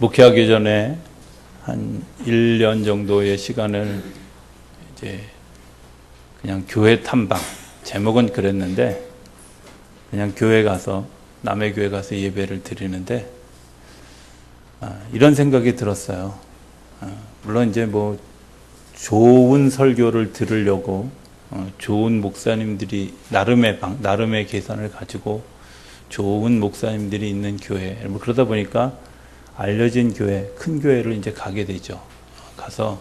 목회하기 전에 한 1년 정도의 시간을 이제 그냥 교회 탐방, 제목은 그랬는데 그냥 교회 가서, 남의 교회 가서 예배를 드리는데 이런 생각이 들었어요. 물론 이제 뭐 좋은 설교를 들으려고 좋은 목사님들이 나름의 계산을 가지고 좋은 목사님들이 있는 교회, 뭐 그러다 보니까 알려진 교회, 큰 교회를 이제 가게 되죠. 가서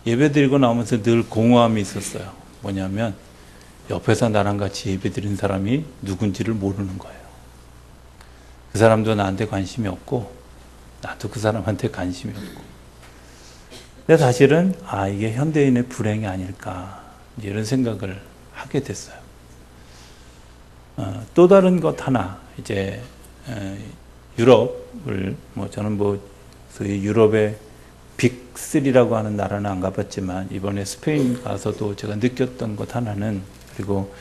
예배 드리고 나오면서 늘 공허함이 있었어요. 뭐냐면 옆에서 나랑 같이 예배 드린 사람이 누군지를 모르는 거예요. 그 사람도 나한테 관심이 없고 나도 그 사람한테 관심이 없고. 근데 사실은 이게 현대인의 불행이 아닐까, 이런 생각을 하게 됐어요. 또 다른 것 하나, 이제 유럽을, 저는 소위 유럽의 빅3라고 하는 나라는 안 가봤지만 이번에 스페인 가서도 제가 느꼈던 것 하나는, 그리고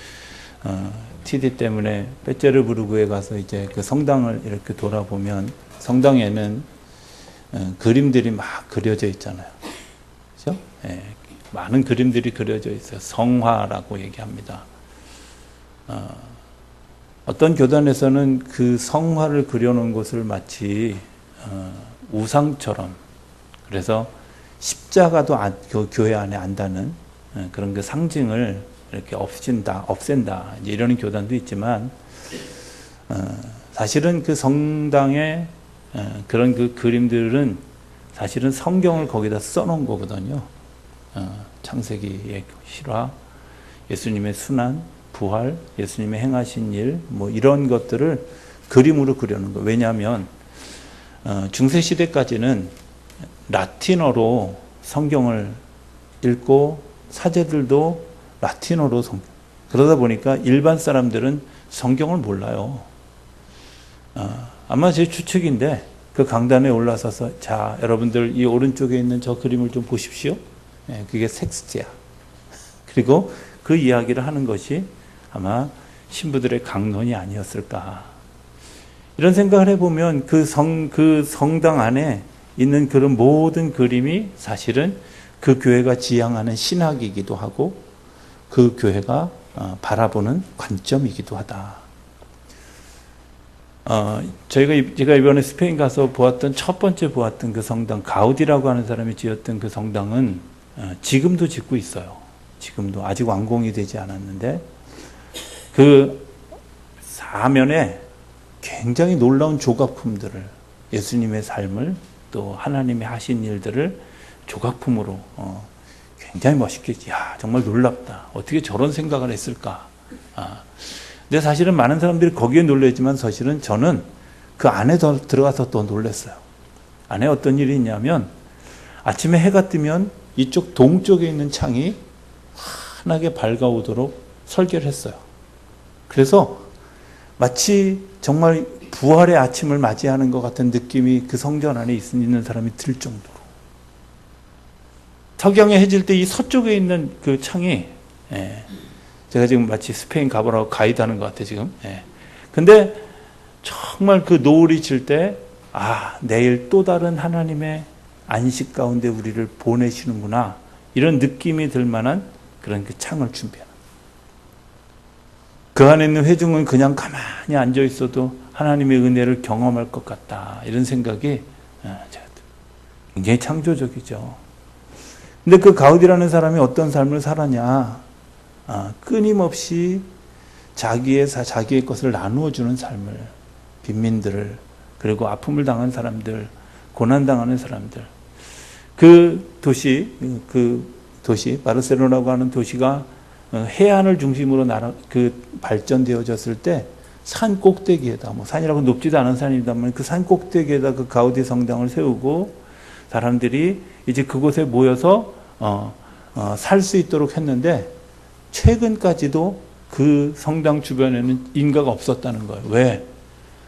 TD 때문에 페테르부르크에 가서 이제 그 성당을 이렇게 돌아보면 성당에는 그림들이 막 그려져 있잖아요. 그렇죠? 많은 그림들이 그려져 있어요. 성화라고 얘기합니다. 어떤 교단에서는 그 성화를 그려놓은 곳을 마치 우상처럼, 그래서 십자가도 그 교회 안에 안다는 그런 그 상징을 이렇게 없앤다, 이제 이러는 교단도 있지만, 사실은 그 성당의 그런 그 그림들은 사실은 성경을 거기다 써놓은 거거든요. 창세기의 실화, 예수님의 순환, 부활, 예수님의 행하신 일, 이런 것들을 그림으로 그려놓은 거예요. 왜냐하면 중세시대까지는 라틴어로 성경을 읽고 사제들도 라틴어로 그러다 보니까 일반 사람들은 성경을 몰라요. 아마 제 추측인데, 그 강단에 올라서서, 자, 여러분들 이 오른쪽에 있는 저 그림을 좀 보십시오. 그게 섹스트야. 그리고 그 이야기를 하는 것이 아마 신부들의 강론이 아니었을까, 이런 생각을 해보면 그 성당 안에 있는 그런 모든 그림이 사실은 그 교회가 지향하는 신학이기도 하고 그 교회가 바라보는 관점이기도 하다. 제가 이번에 스페인 가서 첫 번째 보았던 그 성당, 가우디라고 하는 사람이 지었던 그 성당은 지금도 짓고 있어요. 지금도 아직 완공이 되지 않았는데, 그 사면에 굉장히 놀라운 조각품들을, 예수님의 삶을, 또 하나님이 하신 일들을 조각품으로 굉장히 멋있게, 정말 놀랍다, 어떻게 저런 생각을 했을까. 근데 사실은 많은 사람들이 거기에 놀랐지만 사실은 저는 그 안에 들어가서 또 놀랐어요. 안에 어떤 일이 있냐면, 아침에 해가 뜨면 이쪽 동쪽에 있는 창이 환하게 밝아오도록 설계를 했어요. 그래서 마치 정말 부활의 아침을 맞이하는 것 같은 느낌이 그 성전 안에 있는 사람이 들 정도로. 석양이 해질 때 이 서쪽에 있는 그 창이, 제가 지금 마치 스페인 가보라고 가이드하는 것 같아요, 지금. 근데 정말 그 노을이 질 때, 내일 또 다른 하나님의 안식 가운데 우리를 보내시는구나, 이런 느낌이 들 만한 그런 그 창을 준비하는. 그 안에 있는 회중은 그냥 가만히 앉아 있어도 하나님의 은혜를 경험할 것 같다, 이런 생각이 굉장히 창조적이죠. 근데 그 가우디라는 사람이 어떤 삶을 살았냐, 끊임없이 자기의 것을 나누어 주는 삶을, 빈민들을, 그리고 아픔을 당한 사람들, 고난당하는 사람들. 그 도시 바르셀로나라고 하는 도시가 해안을 중심으로 발전되어졌을 때 산 꼭대기에다, 산이라고 높지도 않은 산입니다만 그 산 꼭대기에다 그 가우디 성당을 세우고 사람들이 이제 그곳에 모여서 살 수 있도록 했는데, 최근까지도 그 성당 주변에는 인가가 없었다는 거예요. 왜?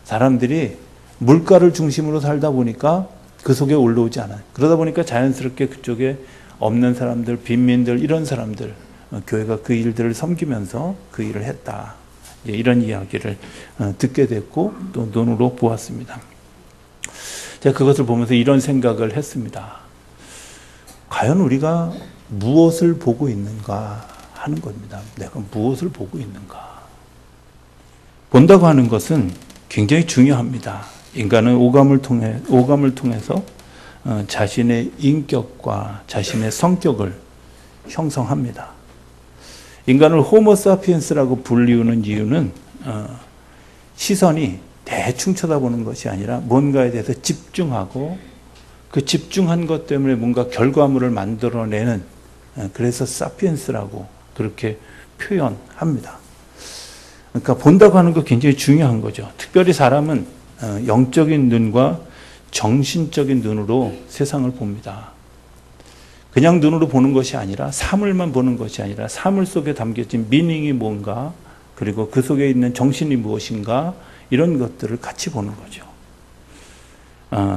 사람들이 물가를 중심으로 살다 보니까 그 속에 올라오지 않아요. 그러다 보니까 자연스럽게 그쪽에 없는 사람들, 빈민들, 이런 사람들, 교회가 그 일들을 섬기면서 그 일을 했다, 이런 이야기를 듣게 됐고 또 눈으로 보았습니다. 제가 그것을 보면서 이런 생각을 했습니다. 과연 우리가 무엇을 보고 있는가 하는 겁니다. 내가 무엇을 보고 있는가. 본다고 하는 것은 굉장히 중요합니다. 인간은 오감을 통해서 자신의 인격과 자신의 성격을 형성합니다. 인간을 호모사피엔스라고 불리우는 이유는 시선이 대충 쳐다보는 것이 아니라 뭔가에 대해서 집중하고 그 집중한 것 때문에 뭔가 결과물을 만들어내는, 그래서 사피엔스라고 그렇게 표현합니다. 그러니까 본다고 하는 거 굉장히 중요한 거죠. 특별히 사람은 영적인 눈과 정신적인 눈으로 세상을 봅니다. 그냥 눈으로 보는 것이 아니라, 사물만 보는 것이 아니라 사물 속에 담겨진 미닝이 뭔가, 그리고 그 속에 있는 정신이 무엇인가, 이런 것들을 같이 보는 거죠.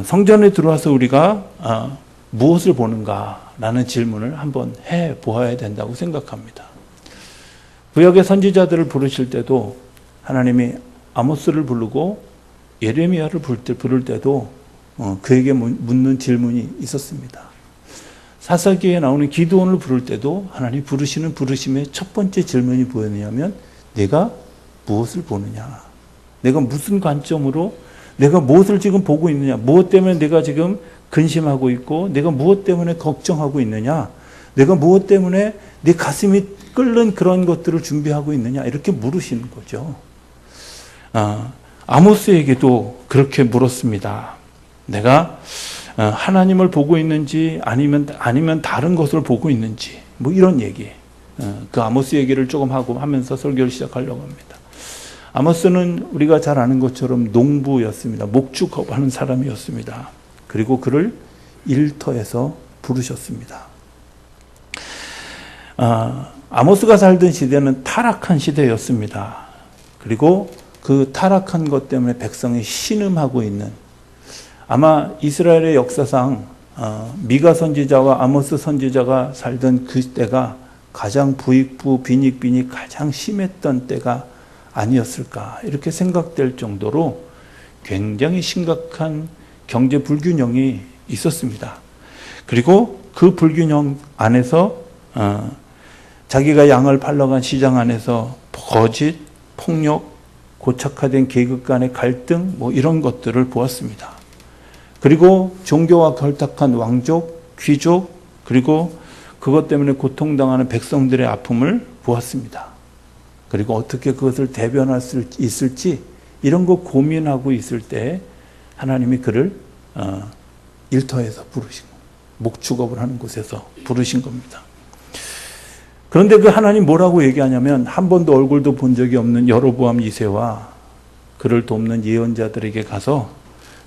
성전에 들어와서 우리가 무엇을 보는가라는 질문을 한번 해보아야 된다고 생각합니다. 구약의 선지자들을 부르실 때도 하나님이 아모스를 부르고 예레미야를 부를 때도 그에게 묻는 질문이 있었습니다. 사사기에 나오는 기드온을 부를 때도 하나님 부르시는 부르심의 첫 번째 질문이 뭐였냐면, 내가 무엇을 보느냐, 내가 무슨 관점으로, 내가 무엇을 지금 보고 있느냐, 무엇 때문에 내가 지금 근심하고 있고, 내가 무엇 때문에 걱정하고 있느냐, 내가 무엇 때문에 내 가슴이 끓는 그런 것들을 준비하고 있느냐, 이렇게 물으시는 거죠. 아모스에게도 그렇게 물었습니다. 내가 하나님을 보고 있는지 아니면 다른 것을 보고 있는지, 뭐 이런 얘기. 그 아모스 얘기를 조금 하면서 설교를 시작하려고 합니다. 아모스는 우리가 잘 아는 것처럼 농부였습니다. 목축업하는 사람이었습니다. 그리고 그를 일터에서 부르셨습니다. 아모스가 살던 시대는 타락한 시대였습니다. 그리고 그 타락한 것 때문에 백성이 신음하고 있는, 아마 이스라엘의 역사상 미가 선지자와 아모스 선지자가 살던 그 때가 가장 부익부 빈익빈이 가장 심했던 때가 아니었을까, 이렇게 생각될 정도로 굉장히 심각한 경제 불균형이 있었습니다. 그리고 그 불균형 안에서 자기가 양을 팔러간 시장 안에서 거짓, 폭력, 고착화된 계급 간의 갈등, 뭐 이런 것들을 보았습니다. 그리고 종교와 결탁한 왕족, 귀족, 그리고 그것 때문에 고통당하는 백성들의 아픔을 보았습니다. 그리고 어떻게 그것을 대변할 수 있을지, 이런 거 고민하고 있을 때 하나님이 그를 일터에서 부르신, 목축업을 하는 곳에서 부르신 겁니다. 그런데 그 하나님 뭐라고 얘기하냐면, 한 번도 얼굴도 본 적이 없는 여로보암 2세와 그를 돕는 예언자들에게 가서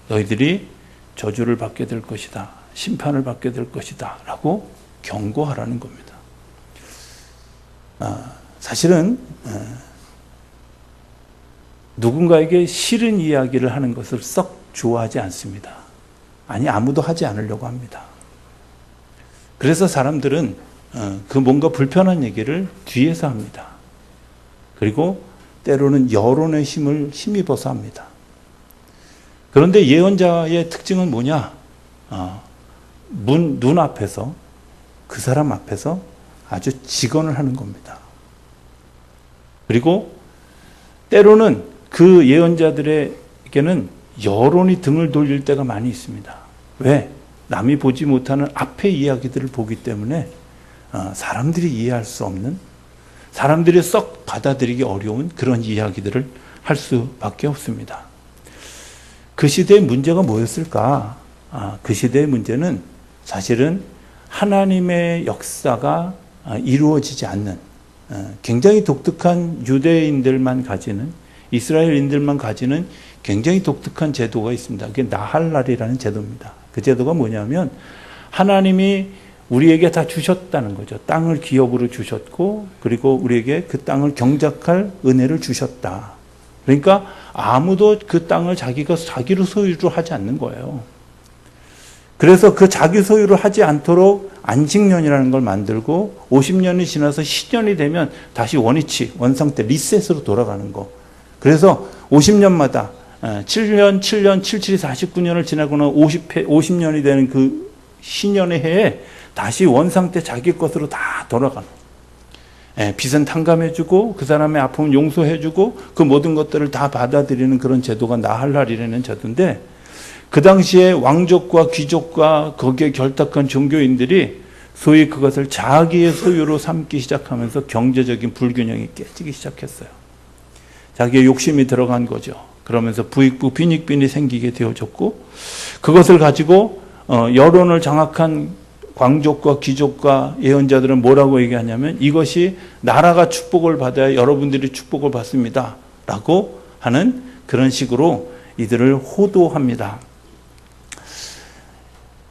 너희들이 저주를 받게 될 것이다, 심판을 받게 될 것이다 라고 경고하라는 겁니다. 사실은 누군가에게 싫은 이야기를 하는 것을 썩 좋아하지 않습니다. 아니, 아무도 하지 않으려고 합니다. 그래서 사람들은 그 뭔가 불편한 얘기를 뒤에서 합니다. 그리고 때로는 여론의 힘을 힘입어서 합니다. 그런데 예언자의 특징은 뭐냐? 눈앞에서, 그 사람 앞에서 아주 직언을 하는 겁니다. 그리고 때로는 그 예언자들에게는 여론이 등을 돌릴 때가 많이 있습니다. 왜? 남이 보지 못하는 앞의 이야기들을 보기 때문에 사람들이 이해할 수 없는, 사람들이 썩 받아들이기 어려운 그런 이야기들을 할 수밖에 없습니다. 그 시대의 문제가 뭐였을까? 그 시대의 문제는 사실은 하나님의 역사가 이루어지지 않는, 굉장히 독특한 유대인들만 가지는, 이스라엘인들만 가지는 굉장히 독특한 제도가 있습니다. 그게 나할랄이라는 제도입니다. 그 제도가 뭐냐면, 하나님이 우리에게 다 주셨다는 거죠. 땅을 기업으로 주셨고, 그리고 우리에게 그 땅을 경작할 은혜를 주셨다. 그러니까 아무도 그 땅을 자기가 자기로 소유로 하지 않는 거예요. 그래서 그 자기 소유로 하지 않도록 안식년이라는 걸 만들고, 50년이 지나서 신년이 되면 다시 원위치, 원상태, 리셋으로 돌아가는 거. 그래서 50년마다 7년, 77이 49년을 지나고는 50년이 되는 그 신년의 해에 다시 원상 때 자기 것으로 다 돌아가는. 빚은 탕감해주고 그 사람의 아픔은 용서해주고 그 모든 것들을 다 받아들이는 그런 제도가 나할랄이라는 제도인데, 그 당시에 왕족과 귀족과 거기에 결탁한 종교인들이 소위 그것을 자기의 소유로 삼기 시작하면서 경제적인 불균형이 깨지기 시작했어요. 자기의 욕심이 들어간 거죠. 그러면서 부익부 빈익빈이 생기게 되어졌고, 그것을 가지고 여론을 장악한 왕족과 귀족과 예언자들은 뭐라고 얘기하냐면, 이것이 나라가 축복을 받아야 여러분들이 축복을 받습니다 라고 하는 그런 식으로 이들을 호도합니다.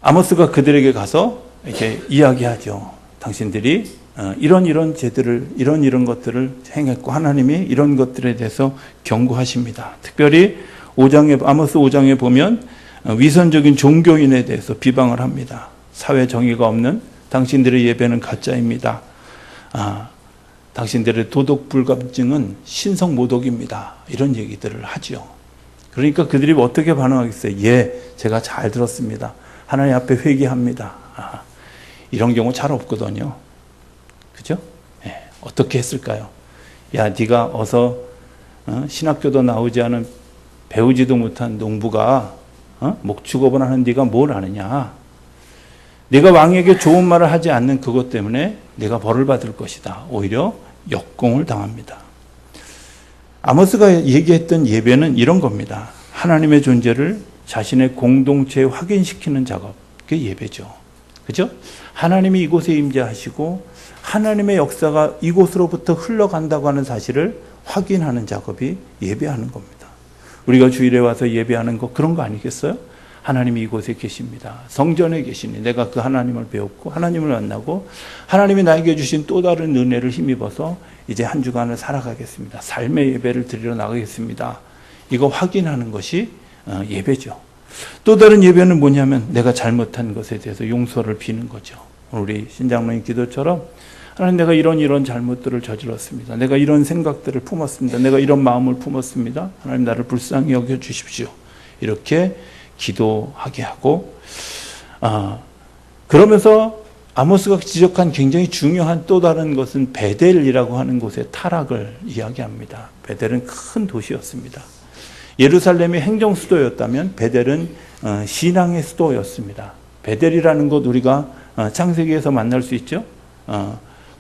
아모스가 그들에게 가서 이렇게 이야기하죠. 당신들이 이런 제들을 이런 것들을 행했고 하나님이 이런 것들에 대해서 경고하십니다. 특별히 아모스 5장에 보면 위선적인 종교인에 대해서 비방을 합니다. 사회 정의가 없는 당신들의 예배는 가짜입니다. 당신들의 도덕 불감증은 신성모독입니다. 이런 얘기들을 하죠. 그러니까 그들이 어떻게 반응하겠어요? 예, 제가 잘 들었습니다. 하나님 앞에 회개합니다. 이런 경우 잘 없거든요. 그죠? 예, 어떻게 했을까요? 야, 네가 어서 신학교도 나오지 않은 배우지도 못한 농부가 목축업을 하는 네가 뭘 아느냐? 네가 왕에게 좋은 말을 하지 않는 그것 때문에 네가 벌을 받을 것이다. 오히려 역공을 당합니다. 아모스가 얘기했던 예배는 이런 겁니다. 하나님의 존재를 자신의 공동체에 확인시키는 작업, 그게 예배죠. 그죠? 하나님이 이곳에 임재하시고 하나님의 역사가 이곳으로부터 흘러간다고 하는 사실을 확인하는 작업이 예배하는 겁니다. 우리가 주일에 와서 예배하는 거 그런 거 아니겠어요? 하나님이 이곳에 계십니다. 성전에 계시니 내가 그 하나님을 배웠고 하나님을 만나고 하나님이 나에게 주신 또 다른 은혜를 힘입어서 이제 한 주간을 살아가겠습니다. 삶의 예배를 드리러 나가겠습니다. 이거 확인하는 것이 예배죠. 또 다른 예배는 뭐냐면 내가 잘못한 것에 대해서 용서를 비는 거죠. 우리 신장로님 기도처럼 하나님, 내가 이런 잘못들을 저질렀습니다. 내가 이런 생각들을 품었습니다. 내가 이런 마음을 품었습니다. 하나님, 나를 불쌍히 여겨 주십시오. 이렇게 기도하게 하고, 그러면서 아모스가 지적한 굉장히 중요한 또 다른 것은 베델이라고 하는 곳의 타락을 이야기합니다. 베델은 큰 도시였습니다. 예루살렘이 행정 수도였다면 베델은 신앙의 수도였습니다. 베델이라는 곳 우리가 창세기에서 만날 수 있죠.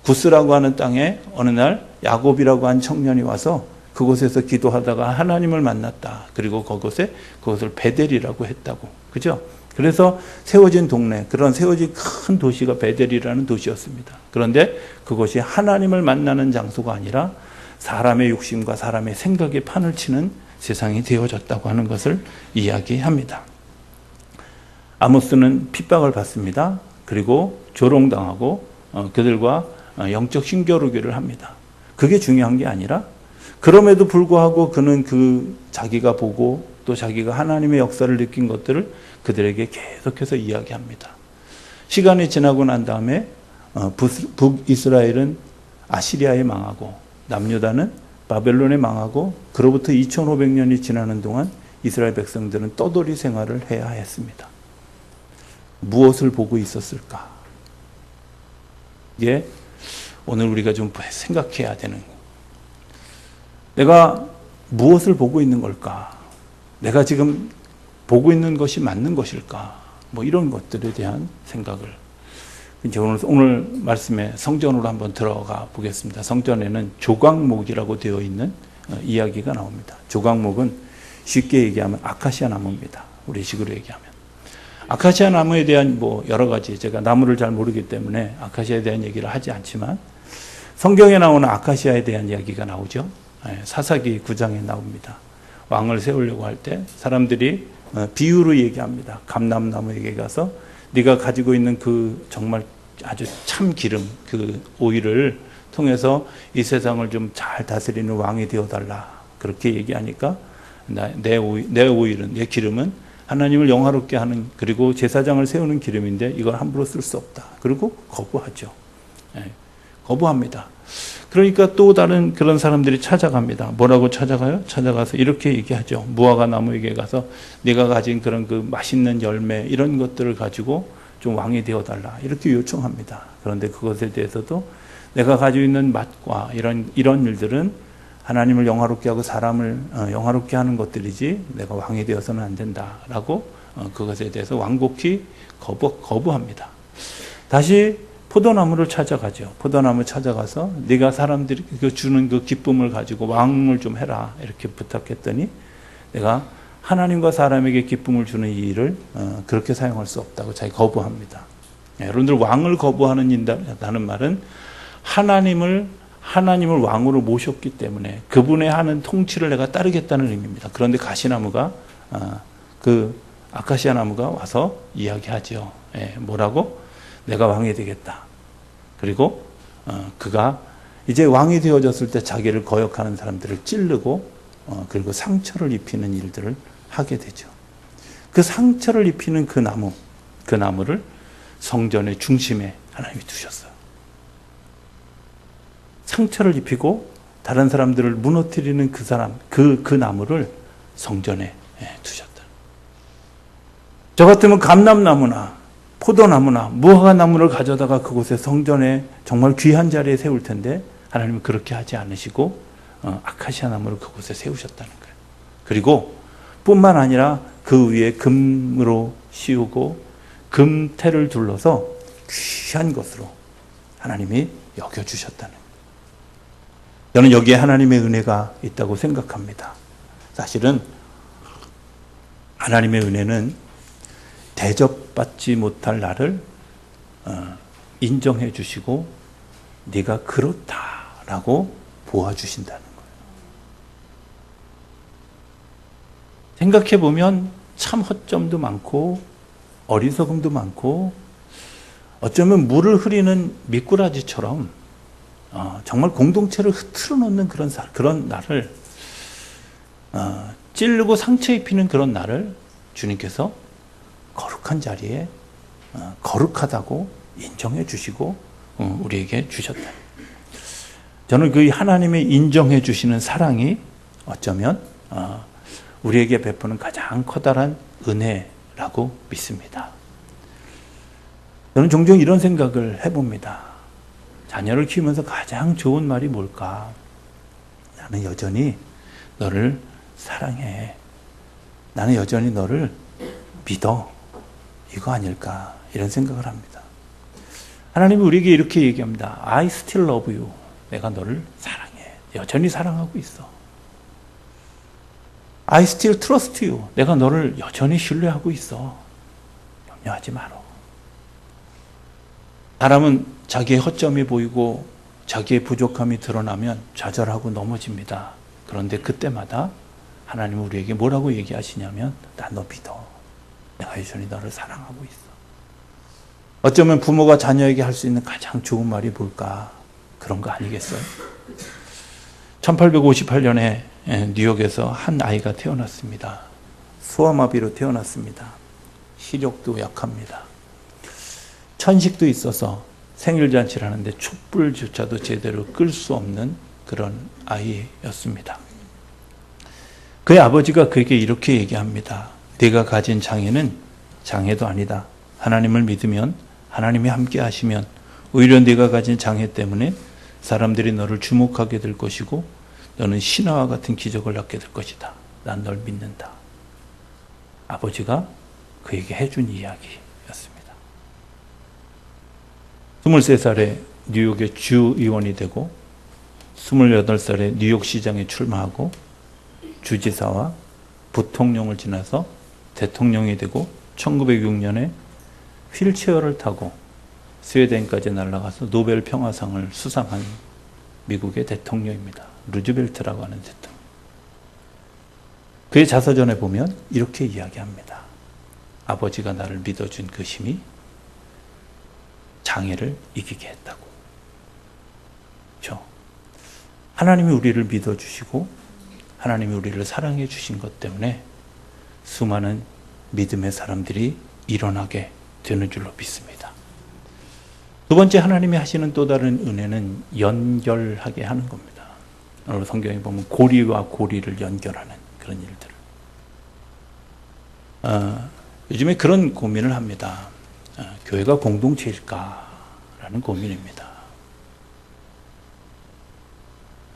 구스라고 하는 땅에 어느 날 야곱이라고 한 청년이 와서 그곳에서 기도하다가 하나님을 만났다. 그리고 그것을 베델이라고 했다고. 그죠? 그래서 세워진 동네, 그런 세워진 큰 도시가 베델이라는 도시였습니다. 그런데 그것이 하나님을 만나는 장소가 아니라 사람의 욕심과 사람의 생각에 판을 치는 세상이 되어졌다고 하는 것을 이야기합니다. 아모스는 핍박을 받습니다. 그리고 조롱당하고 그들과 영적 힘겨루기를 합니다. 그게 중요한 게 아니라 그럼에도 불구하고 그는 자기가 보고 또 자기가 하나님의 역사를 느낀 것들을 그들에게 계속해서 이야기합니다. 시간이 지나고 난 다음에 북이스라엘은 아시리아에 망하고 남유다는 바벨론에 망하고 그로부터 2500년이 지나는 동안 이스라엘 백성들은 떠돌이 생활을 해야 했습니다. 무엇을 보고 있었을까? 이게 오늘 우리가 좀 생각해야 되는 거. 내가 무엇을 보고 있는 걸까? 내가 지금 보고 있는 것이 맞는 것일까? 이런 것들에 대한 생각을 이제 오늘 말씀에 성전으로 한번 들어가 보겠습니다. 성전에는 조각목이라고 되어 있는 이야기가 나옵니다. 조각목은 쉽게 얘기하면 아카시아 나무입니다. 우리식으로 얘기하면. 아카시아 나무에 대한 여러 가지, 제가 나무를 잘 모르기 때문에 아카시아에 대한 얘기를 하지 않지만 성경에 나오는 아카시아에 대한 이야기가 나오죠. 사사기 9장에 나옵니다. 왕을 세우려고 할 때 사람들이 비유로 얘기합니다. 감람나무에게 가서 네가 가지고 있는 그 정말 아주 참 기름, 그 오일을 통해서 이 세상을 좀 잘 다스리는 왕이 되어달라. 그렇게 얘기하니까 내 오일은, 내 기름은 하나님을 영화롭게 하는, 그리고 제사장을 세우는 기름인데 이걸 함부로 쓸 수 없다. 그리고 거부하죠. 거부합니다. 그러니까 또 다른 그런 사람들이 찾아갑니다. 뭐라고 찾아가요? 찾아가서 이렇게 얘기하죠. 무화과 나무에게 가서 네가 가진 그런 그 맛있는 열매 이런 것들을 가지고 좀 왕이 되어달라 이렇게 요청합니다. 그런데 그것에 대해서도 내가 가지고 있는 맛과 이런 일들은 하나님을 영화롭게 하고 사람을 영화롭게 하는 것들이지 내가 왕이 되어서는 안 된다라고 그것에 대해서 완곡히 거부합니다. 다시 포도나무를 찾아가죠. 포도나무 찾아가서 네가 사람들이 주는 그 기쁨을 가지고 왕을 좀 해라 이렇게 부탁했더니 내가 하나님과 사람에게 기쁨을 주는 이 일을 그렇게 사용할 수 없다고 자기 거부합니다. 여러분들 왕을 거부하는 말은 하나님을 왕으로 모셨기 때문에 그분의 하는 통치를 내가 따르겠다는 의미입니다. 그런데 가시나무가 그 아카시아 나무가 와서 이야기하죠. 뭐라고? 내가 왕이 되겠다. 그리고 그가 이제 왕이 되어졌을 때 자기를 거역하는 사람들을 찌르고 그리고 상처를 입히는 일들을 하게 되죠. 그 상처를 입히는 그 나무를 성전의 중심에 하나님이 두셨어요. 상처를 입히고 다른 사람들을 무너뜨리는 그 나무를 성전에 두셨다. 저 같으면 감람나무나 포도나무나 무화과 나무를 가져다가 그곳에 성전에 정말 귀한 자리에 세울 텐데 하나님은 그렇게 하지 않으시고 아카시아 나무를 그곳에 세우셨다는 거예요. 그리고 뿐만 아니라 그 위에 금으로 씌우고 금태를 둘러서 귀한 것으로 하나님이 여겨주셨다는 거예요. 저는 여기에 하나님의 은혜가 있다고 생각합니다. 사실은 하나님의 은혜는 대접받지 못할 나를 인정해 주시고 네가 그렇다라고 보아주신다는 거예요. 생각해 보면 참 허점도 많고 어리석음도 많고 어쩌면 물을 흐리는 미꾸라지처럼 정말 공동체를 흐트러 놓는 그런 나를 찌르고 상처 입히는 그런 나를 주님께서 거룩한 자리에 거룩하다고 인정해 주시고 우리에게 주셨다. 저는 그 하나님의 인정해 주시는 사랑이 어쩌면 우리에게 베푸는 가장 커다란 은혜라고 믿습니다. 저는 종종 이런 생각을 해봅니다. 자녀를 키우면서 가장 좋은 말이 뭘까? 나는 여전히 너를 사랑해. 나는 여전히 너를 믿어. 이거 아닐까? 이런 생각을 합니다. 하나님이 우리에게 이렇게 얘기합니다. I still love you. 내가 너를 사랑해. 여전히 사랑하고 있어. I still trust you. 내가 너를 여전히 신뢰하고 있어. 염려하지 마라. 사람은 자기의 허점이 보이고 자기의 부족함이 드러나면 좌절하고 넘어집니다. 그런데 그때마다 하나님은 우리에게 뭐라고 얘기하시냐면 나 너 믿어. 내가 여전히 너를 사랑하고 있어. 어쩌면 부모가 자녀에게 할 수 있는 가장 좋은 말이 뭘까? 그런 거 아니겠어요? 1858년에 뉴욕에서 한 아이가 태어났습니다. 소아마비로 태어났습니다. 시력도 약합니다. 천식도 있어서 생일잔치를 하는데 촛불조차도 제대로 끌 수 없는 그런 아이였습니다. 그의 아버지가 그에게 이렇게 얘기합니다. 네가 가진 장애는 장애도 아니다. 하나님을 믿으면 하나님이 함께 하시면 오히려 네가 가진 장애 때문에 사람들이 너를 주목하게 될 것이고 너는 신화와 같은 기적을 낳게 될 것이다. 난 널 믿는다. 아버지가 그에게 해준 이야기였습니다. 23살에 뉴욕의 주의원이 되고 28살에 뉴욕시장에 출마하고 주지사와 부통령을 지나서 대통령이 되고 1906년에 휠체어를 타고 스웨덴까지 날아가서 노벨 평화상을 수상한 미국의 대통령입니다. 루즈벨트라고 하는 대통령. 그의 자서전에 보면 이렇게 이야기합니다. 아버지가 나를 믿어준 그 힘이 장애를 이기게 했다고. 그렇죠? 하나님이 우리를 믿어주시고 하나님이 우리를 사랑해 주신 것 때문에 수많은 믿음의 사람들이 일어나게 되는 줄로 믿습니다. 두 번째 하나님이 하시는 또 다른 은혜는 연결하게 하는 겁니다. 오늘 성경에 보면 고리와 고리를 연결하는 그런 일들을. 요즘에 그런 고민을 합니다. 교회가 공동체일까라는 고민입니다.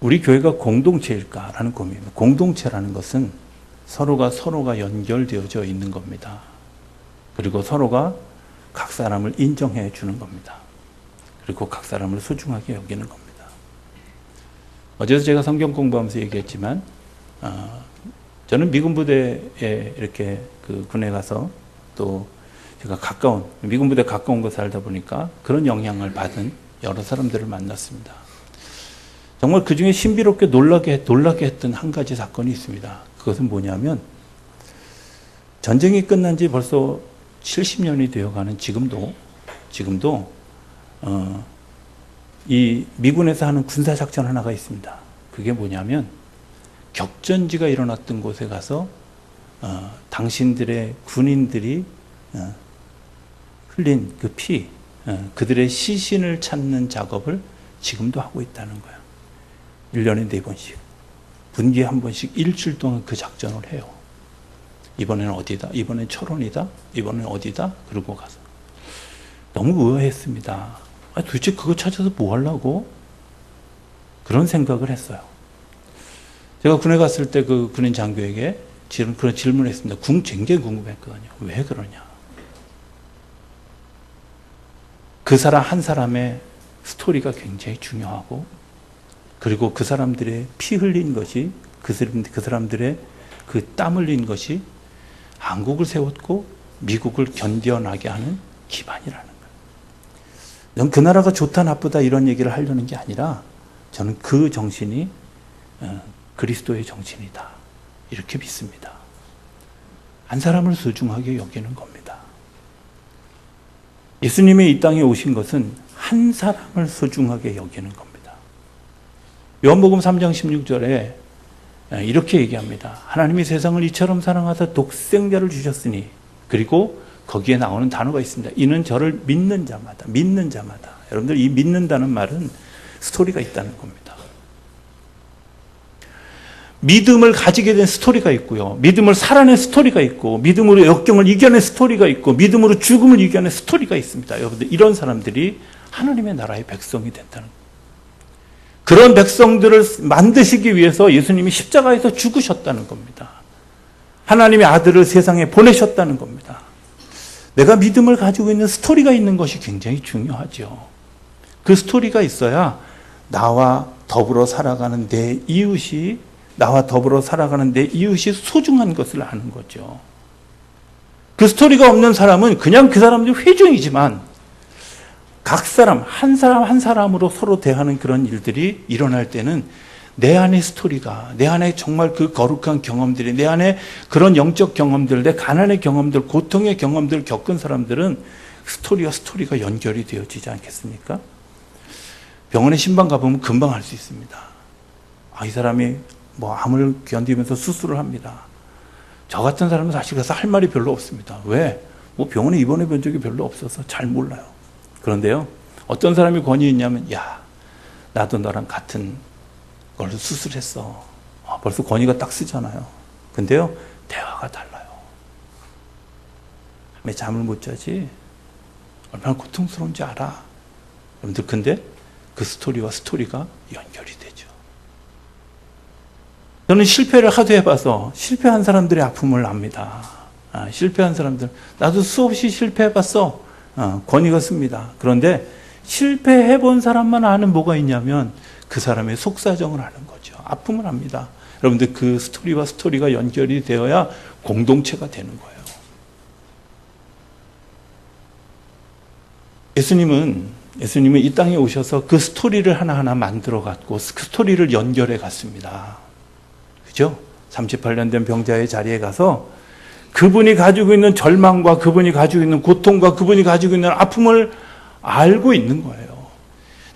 우리 교회가 공동체일까라는 고민입니다. 공동체라는 것은 서로가 연결되어져 있는 겁니다. 그리고 서로가 각 사람을 인정해 주는 겁니다. 그리고 각 사람을 소중하게 여기는 겁니다. 어제도 제가 성경 공부하면서 얘기했지만 저는 미군 부대에 이렇게 그 군에 가서 또 제가 미군 부대 가까운 곳에 살다 보니까 그런 영향을 받은 여러 사람들을 만났습니다. 정말 그 중에 신비롭게 놀라게 했던 한 가지 사건이 있습니다. 그것은 뭐냐면 전쟁이 끝난 지 벌써 70년이 되어가는 지금도 이 미군에서 하는 군사작전 하나가 있습니다. 그게 뭐냐면 격전지가 일어났던 곳에 가서 당신들의 군인들이 흘린 그 피, 그들의 시신을 찾는 작업을 지금도 하고 있다는 거예요. 1년에 4번씩, 분기에 한 번씩 일주일 동안 그 작전을 해요. 이번에는 어디다, 이번엔 철원이다, 이번엔 어디다, 그러고 가서. 너무 의아했습니다. 도대체 그거 찾아서 뭐 하려고? 그런 생각을 했어요. 제가 군에 갔을 때 그 군인 장교에게 그런 질문을 했습니다. 굉장히 궁금했거든요. 왜 그러냐? 그 사람 한 사람의 스토리가 굉장히 중요하고, 그리고 그 사람들의 피 흘린 것이, 그 사람들의 그 땀 흘린 것이 한국을 세웠고 미국을 견뎌나게 하는 기반이라는 거예요. 넌 그 나라가 좋다 나쁘다 이런 얘기를 하려는 게 아니라 저는 그 정신이 그리스도의 정신이다. 이렇게 믿습니다. 한 사람을 소중하게 여기는 겁니다. 예수님이 이 땅에 오신 것은 한 사람을 소중하게 여기는 겁니다. 요한복음 3장 16절에 이렇게 얘기합니다. 하나님이 세상을 이처럼 사랑하사 독생자를 주셨으니, 그리고 거기에 나오는 단어가 있습니다. 이는 저를 믿는 자마다. 여러분들, 이 믿는다는 말은 스토리가 있다는 겁니다. 믿음을 가지게 된 스토리가 있고요. 믿음을 살아낸 스토리가 있고, 믿음으로 역경을 이겨낸 스토리가 있고, 믿음으로 죽음을 이겨낸 스토리가 있습니다. 여러분들, 이런 사람들이 하나님의 나라의 백성이 된다는 겁니다. 그런 백성들을 만드시기 위해서 예수님이 십자가에서 죽으셨다는 겁니다. 하나님의 아들을 세상에 보내셨다는 겁니다. 내가 믿음을 가지고 있는 스토리가 있는 것이 굉장히 중요하죠. 그 스토리가 있어야 나와 더불어 살아가는 내 이웃이 소중한 것을 아는 거죠. 그 스토리가 없는 사람은 그냥 그 사람들 회중이지만 각 사람, 한 사람으로 서로 대하는 그런 일들이 일어날 때는 내 안의 스토리가, 내 안에 정말 그 거룩한 경험들이, 내 안에 그런 영적 경험들, 내 가난의 경험들, 고통의 경험들을 겪은 사람들은 스토리가 연결이 되어지지 않겠습니까? 병원에 신방 가보면 금방 알 수 있습니다. 이 사람이 암을 견디면서 수술을 합니다. 저 같은 사람은 사실 가서 할 말이 별로 없습니다. 왜? 병원에 입원해 본 적이 별로 없어서 잘 몰라요. 그런데요, 어떤 사람이 권위 있냐면, 야, 나도 너랑 같은 걸로 수술했어. 벌써 권위가 딱 쓰잖아요. 근데요, 대화가 달라요. 밤에 잠을 못 자지? 얼마나 고통스러운지 알아. 여러분들, 근데 그 스토리가 연결이 되죠. 저는 실패를 하도 해봐서 실패한 사람들의 아픔을 압니다. 실패한 사람들, 나도 수없이 실패해봤어. 권위가 씁니다. 그런데 실패해본 사람만 아는 뭐가 있냐면 그 사람의 속사정을 아는 거죠. 아픔을 압니다. 여러분들, 그 스토리가 연결이 되어야 공동체가 되는 거예요. 예수님은 이 땅에 오셔서 그 스토리를 하나하나 만들어 갔고, 그 스토리를 연결해 갔습니다. 그죠? 38년 된 병자의 자리에 가서 그분이 가지고 있는 절망과 그분이 가지고 있는 고통과 그분이 가지고 있는 아픔을 알고 있는 거예요.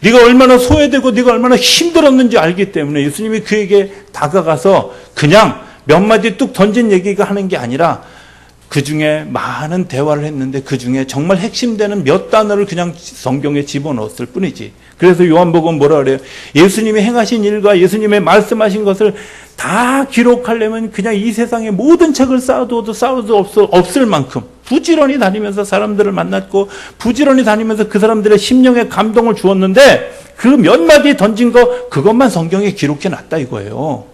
네가 얼마나 소외되고 네가 얼마나 힘들었는지 알기 때문에 예수님이 그에게 다가가서 그냥 몇 마디 뚝 던진 얘기가 하는 게 아니라 그 중에 많은 대화를 했는데 그 중에 정말 핵심되는 몇 단어를 그냥 성경에 집어넣었을 뿐이지. 그래서 요한복음 뭐라 그래요? 예수님이 행하신 일과 예수님의 말씀하신 것을 다 기록하려면 그냥 이 세상의 모든 책을 쌓아도 없을 만큼 부지런히 다니면서 사람들을 만났고 부지런히 다니면서 그 사람들의 심령에 감동을 주었는데 그 몇 마디 던진 거 그것만 성경에 기록해 놨다 이거예요.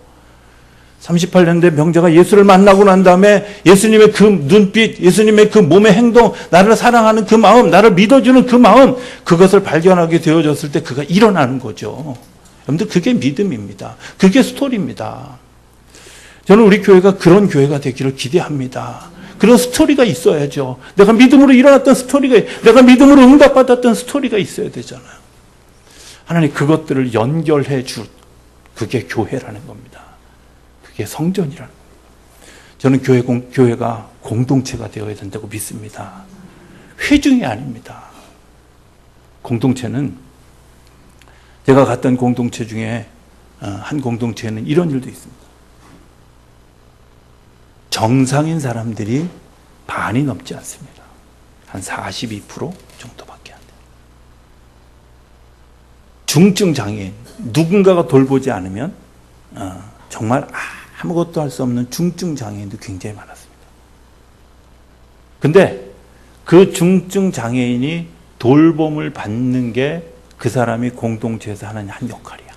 38년 된 병자가 예수를 만나고 난 다음에 예수님의 그 눈빛, 예수님의 그 몸의 행동, 나를 사랑하는 그 마음, 나를 믿어주는 그 마음, 그것을 발견하게 되어졌을 때 그가 일어나는 거죠. 여러분들 그게 믿음입니다. 그게 스토리입니다. 저는 우리 교회가 그런 교회가 되기를 기대합니다. 그런 스토리가 있어야죠. 내가 믿음으로 일어났던 스토리가, 내가 믿음으로 응답받았던 스토리가 있어야 되잖아요. 하나님 그것들을 연결해 줄, 그게 교회라는 겁니다. 그게 성전이라는 겁니다. 저는 교회가 공동체가 되어야 된다고 믿습니다. 회중이 아닙니다. 공동체는 제가 갔던 공동체 중에 한 공동체에는 이런 일도 있습니다. 정상인 사람들이 반이 넘지 않습니다. 한 42% 정도밖에 안 돼요. 중증 장애인, 누군가가 돌보지 않으면 정말 아무것도 할 수 없는 중증 장애인도 굉장히 많았습니다. 근데 그 중증 장애인이 돌봄을 받는 게 그 사람이 공동체에서 하는 한 역할이야.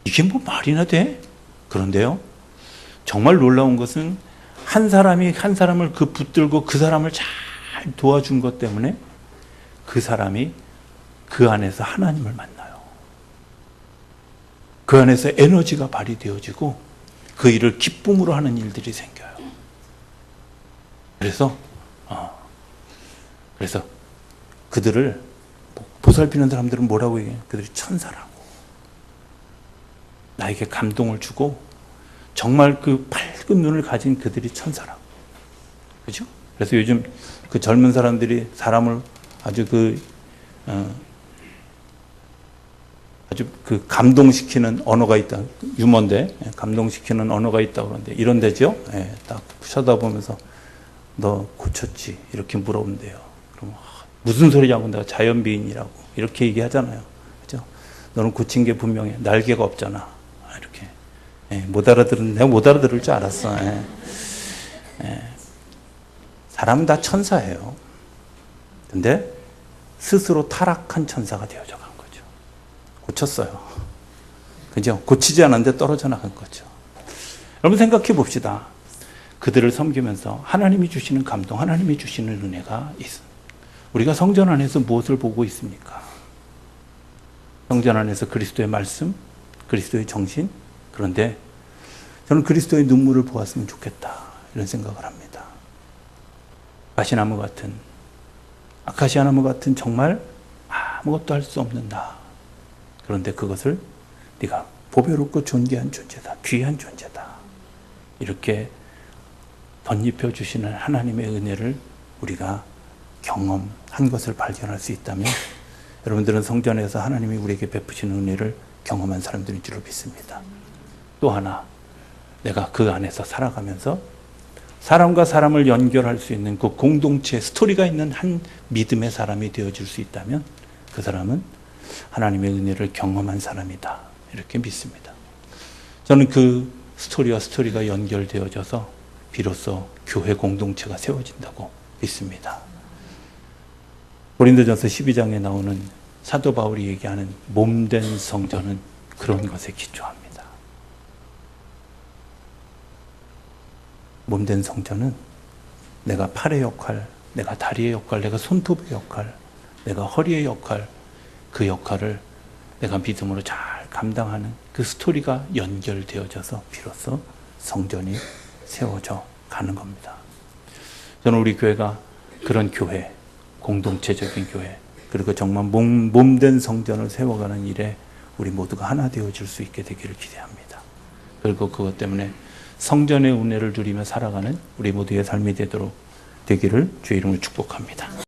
이게 뭐 말이나 돼? 그런데요, 정말 놀라운 것은 한 사람이 한 사람을 그 붙들고 그 사람을 잘 도와준 것 때문에 그 사람이 그 안에서 하나님을 만나요. 그 안에서 에너지가 발휘되어지고 그 일을 기쁨으로 하는 일들이 생겨요. 그래서 그들을 보살피는 사람들은 뭐라고 얘기해요? 그들이 천사라고. 나에게 감동을 주고 정말 그 밝은 눈을 가진 그들이 천사라고. 그죠? 그래서 요즘 그 젊은 사람들이 사람을 아주 감동시키는 언어가 있다. 유머인데, 감동시키는 언어가 있다고 그러는데, 이런 데죠? 예, 딱 쳐다보면서, 너 고쳤지? 이렇게 물어본대요. 그럼, 무슨 소리냐고 내가 자연비인이라고. 이렇게 얘기하잖아요. 그죠? 너는 고친 게 분명해. 날개가 없잖아. 이렇게. 예, 내가 못 알아들을 줄 알았어. 사람은 다 천사예요. 근데, 스스로 타락한 천사가 되어져 간 거죠. 고쳤어요. 그죠? 고치지 않았는데 떨어져 나간 거죠. 여러분 생각해 봅시다. 그들을 섬기면서 하나님이 주시는 감동, 하나님이 주시는 은혜가 있습니다. 우리가 성전 안에서 무엇을 보고 있습니까? 성전 안에서 그리스도의 말씀, 그리스도의 정신. 그런데 저는 그리스도의 눈물을 보았으면 좋겠다, 이런 생각을 합니다. 아카시아 나무 같은 정말 아무것도 할 수 없는 나. 그런데 그것을 네가 보배롭고 존귀한 존재다, 귀한 존재다, 이렇게 덧입혀 주시는 하나님의 은혜를 우리가 경험한 것을 발견할 수 있다면 여러분들은 성전에서 하나님이 우리에게 베푸시는 은혜를 경험한 사람들인 줄로 믿습니다. 또 하나, 내가 그 안에서 살아가면서 사람과 사람을 연결할 수 있는 그 공동체 스토리가 있는 한 믿음의 사람이 되어줄 수 있다면 그 사람은 하나님의 은혜를 경험한 사람이다, 이렇게 믿습니다. 저는 그 스토리가 연결되어져서 비로소 교회 공동체가 세워진다고 믿습니다. 고린도전서 12장에 나오는 사도 바울이 얘기하는 몸된 성전은 그런 것에 기초합니다. 몸된 성전은 내가 팔의 역할, 내가 다리의 역할, 내가 손톱의 역할, 내가 허리의 역할, 그 역할을 내가 믿음으로 잘 감당하는 그 스토리가 연결되어져서 비로소 성전이 세워져 가는 겁니다. 저는 우리 교회가 그런 교회, 공동체적인 교회, 그리고 정말 몸된 성전을 세워가는 일에 우리 모두가 하나 되어질 수 있게 되기를 기대합니다. 그리고 그것 때문에 성전의 은혜를 누리며 살아가는 우리 모두의 삶이 되기를 주의 이름으로 축복합니다.